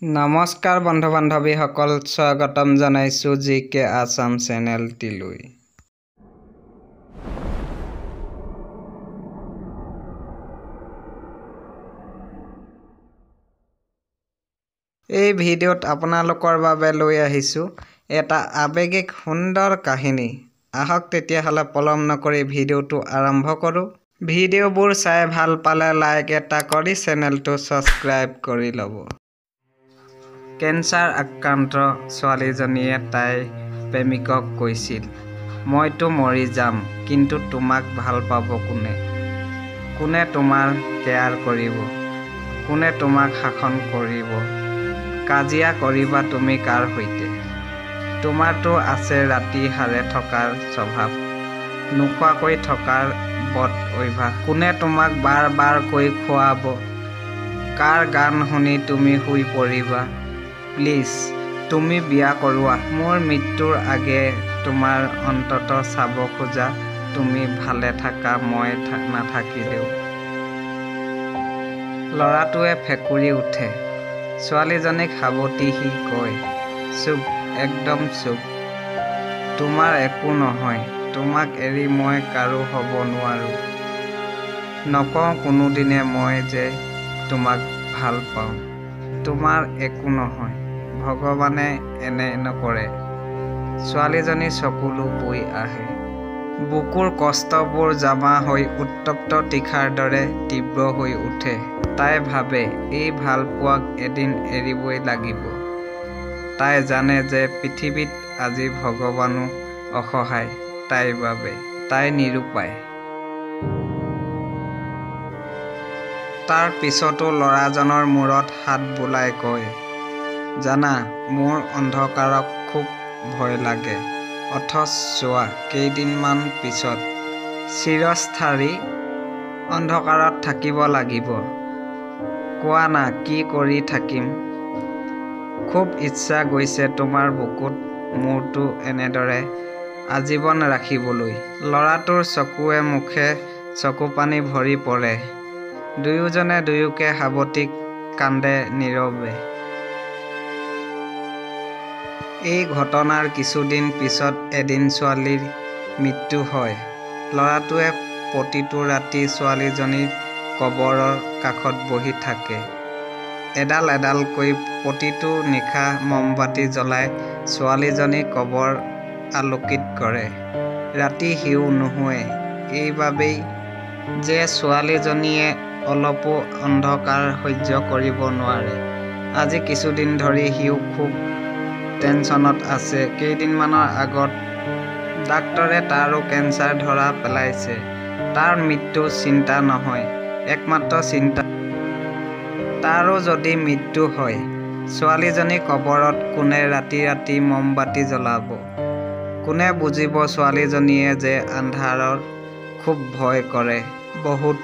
নমস্কাৰ বন্ধু বান্ধৱীসকল, স্বাগতম জনাইছো জিকে আছাম চেনেলটিলৈ। এই ভিডিঅ'ত আপোনালোকৰ বাবে লৈ আহিছো এটা আৱেগিক সুন্দৰ কাহিনী। আহক তেতিয়াহ'লে পলম নকৰি ভিডিঅ'টো আৰম্ভ কৰোঁ। ভিডিঅ'বোৰ চাই ভাল পালে লাইক এটা কৰি চেনেলটো ছাবস্ক্ৰাইব কৰি ল'ব। কেঞ্চাৰ আক্ৰান্ত ছোৱালীজনীয়ে তাইৰ প্ৰেমিকক কৈছিল, মইতো মৰি যাম, কিন্তু তোমাক ভাল পাব কোনে? কোনে তোমাৰ কেয়াৰ কৰিব? কোনে তোমাক শাসন কৰিব? কাজিয়া কৰিবা তুমি কাৰ সৈতে? তোমাৰতো আছে ৰাতি সাৰে থকাৰ স্বভাৱ, নোখোৱাকৈ থকাৰ বদ অভ্যাস। কোনে তোমাক বাৰ বাৰকৈ খুৱাব? কাৰ গান শুনি তুমি শুই পৰিবা? প্লিজ তুমি বিয়া কৰোৱা। মোৰ মৃত্যুৰ আগে তোমাৰ অন্তত চাব খোজা তুমি ভালে থাকা মই নাথাকিলেও। ল'ৰাটোৱে ফেকুৰি উঠে। ছোৱালীজনীক সাৱটি সি কয়, চুপ, একদম চুপ। তোমাৰ একো নহয়, তোমাক এৰি মই কাৰো হ'ব নোৱাৰো। নকওঁ কোনোদিনে মই যে তোমাক ভাল পাওঁ। তোমাৰ একো নহয়, ভগৱানে এনে নকৰে। ছোৱালীজনীৰ চকুলো বৈ আহে। বুকুৰ কষ্টবোৰ জমা হৈ উত্তপ্ত তীখাৰ দৰে তীব্ৰ হৈ উঠে। তাই ভাবে এই ভালপোৱাক এদিন এৰিবই লাগিব। তাই জানে যে পৃথিৱীত আজি ভগৱানো অসহায় তাইৰ বাবে। তাই নিৰুপায়। তাৰ পিছতো ল'ৰাজনৰ মূৰত হাত বুলাই কয়, জানা মোৰ অন্ধকাৰক খুব ভয় লাগে। অথচ চোৱা কেইদিনমান পিছত চিৰস্থায়ী অন্ধকাৰত থাকিব লাগিব। কোৱা না কি কৰি থাকিম? খুব ইচ্ছা গৈছে তোমাৰ বুকুত মূৰটো এনেদৰে আজীৱন ৰাখিবলৈ। ল'ৰাটোৰ চকুৱে মুখে চকুপানী ভৰি পৰে। দুয়োজনে দুয়োকে সাৱটি কান্দে নীৰৱে। এই ঘটনাৰ কিছুদিন পিছত এদিন ছোৱালীৰ মৃত্যু হয়। ল'ৰাটোৱে প্ৰতিটো ৰাতি ছোৱালীজনীৰ কবৰৰ কাষত বহি থাকে। এডাল এডালকৈ প্ৰতিটো নিশা মমবাতি জ্বলাই ছোৱালীজনীৰ কবৰ আলোকিত কৰে। ৰাতি সিও নুশুৱে এইবাবেই যে ছোৱালীজনীয়ে অলপো অন্ধকাৰ সহ্য কৰিব নোৱাৰে। আজি কিছুদিন ধৰি সিও খুব টেনচনত আছে। কেইদিনমানৰ আগত ডাক্তৰে তাৰো কেঞ্চাৰ ধৰা পেলাইছে। তাৰ মৃত্যু চিন্তা নহয়, একমাত্ৰ চিন্তা তাৰো যদি মৃত্যু হয়, ছোৱালীজনীৰ কবৰত কোনে ৰাতি ৰাতি মমবাতি জ্বলাব? কোনে বুজিব ছোৱালীজনীয়ে যে আন্ধাৰৰ খুব ভয় কৰে, বহুত